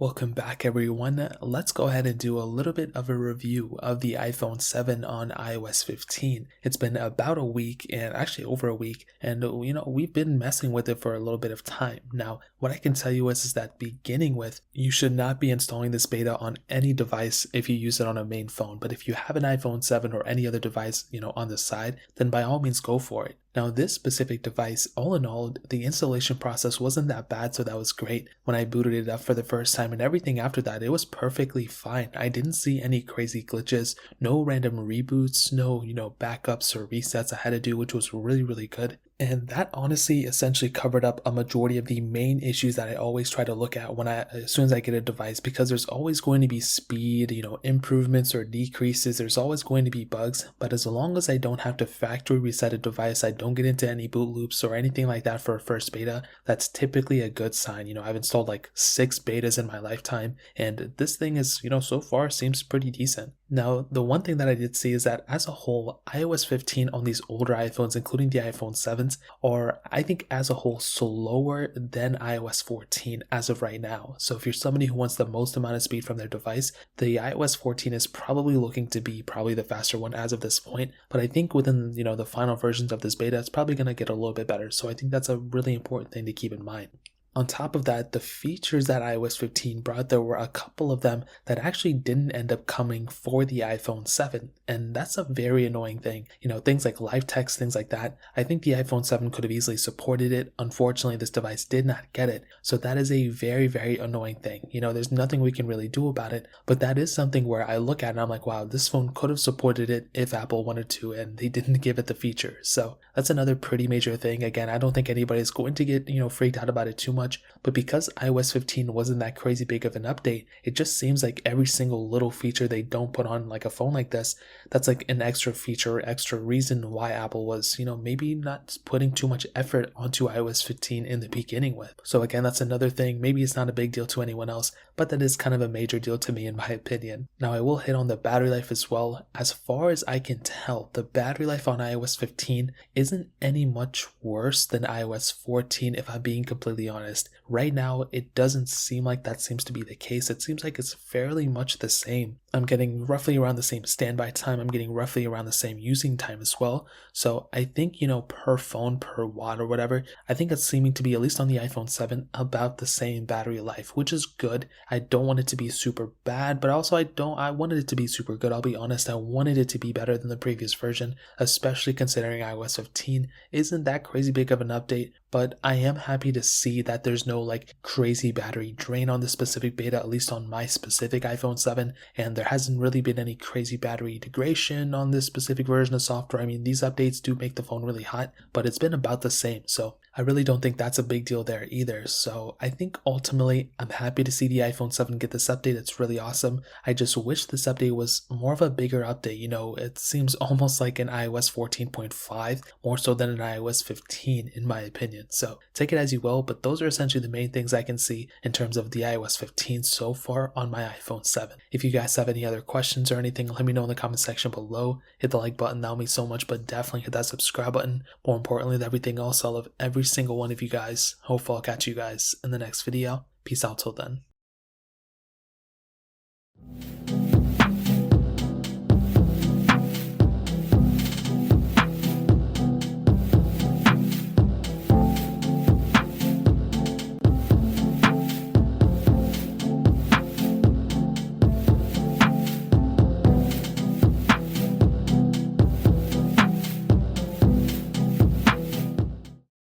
Welcome back everyone. Let's go ahead and do a little bit of a review of the iPhone 7 on iOS 15. It's been about a week and actually over a week, and we've been messing with it for a little bit of time. Now, what I can tell you is that beginning with, you should not be installing this beta on any device if you use it on a main phone. But if you have an iPhone 7 or any other device, on the side, then by all means go for it. Now, this specific device, all in all, the installation process wasn't that bad, so that was great. When I booted it up for the first time and everything after that, it was perfectly fine. I didn't see any crazy glitches, no random reboots, no, backups or resets I had to do, which was really, really good. And that honestly essentially covered up a majority of the main issues that I always try to look at as soon as I get a device, because there's always going to be speed, improvements or decreases. There's always going to be bugs, but as long as I don't have to factory reset a device, I don't get into any boot loops or anything like that for a first beta, that's typically a good sign. I've installed like 6 betas in my lifetime, and this thing is, so far seems pretty decent. Now, the one thing that I did see is that as a whole, iOS 15 on these older iPhones, including the iPhone 7s, are, I think, as a whole, slower than iOS 14 as of right now. So if you're somebody who wants the most amount of speed from their device, the iOS 14 is probably looking to be the faster one as of this point. But I think within, the final versions of this beta, it's probably going to get a little bit better. So I think that's a really important thing to keep in mind. On top of that, the features that iOS 15 brought, there were a couple of them that actually didn't end up coming for the iPhone 7, and that's a very annoying thing. Things like live text, things like that. I think the iPhone 7 could have easily supported it. Unfortunately, this device did not get it, so that is a very, very annoying thing. There's nothing we can really do about it, but that is something where I look at it and I'm like, wow, this phone could have supported it if Apple wanted to, and they didn't give it the feature. So that's another pretty major thing. Again, I don't think anybody's going to get, freaked out about it too much. But because iOS 15 wasn't that crazy big of an update, it just seems like every single little feature they don't put on like a phone like this, that's like an extra feature, extra reason why Apple was, maybe not putting too much effort onto iOS 15 in the beginning with. So again, that's another thing. Maybe it's not a big deal to anyone else, but that is kind of a major deal to me in my opinion. Now, I will hit on the battery life as well. As far as I can tell, the battery life on iOS 15 isn't any much worse than iOS 14, if I'm being completely honest. Right now, it doesn't seem like that seems to be the case. It seems like it's fairly much the same. I'm getting roughly around the same standby time. I'm getting roughly around the same using time as well. So I think, per phone, per watt or whatever, I think it's seeming to be, at least on the iPhone 7, about the same battery life, which is good. I don't want it to be super bad, but also I wanted it to be super good. I'll be honest, I wanted it to be better than the previous version, especially considering iOS 15 isn't that crazy big of an update. But I am happy to see that there's no like crazy battery drain on this specific beta, at least on my specific iPhone 7, and there hasn't really been any crazy battery degradation on this specific version of software. I mean, these updates do make the phone really hot, but it's been about the same, so I really don't think that's a big deal there either. So I think ultimately I'm happy to see the iPhone 7 get this update. It's really awesome. I just wish this update was more of a bigger update. It seems almost like an iOS 14.5 more so than an iOS 15 in my opinion. So take it as you will, but those are essentially the main things I can see in terms of the iOS 15 so far on my iPhone 7. If you guys have any other questions or anything, let me know in the comment section below. Hit the like button, that'll mean so much, but definitely hit that subscribe button. More importantly than everything else, I love every single one of you guys. Hopefully I'll catch you guys in the next video. Peace out till then.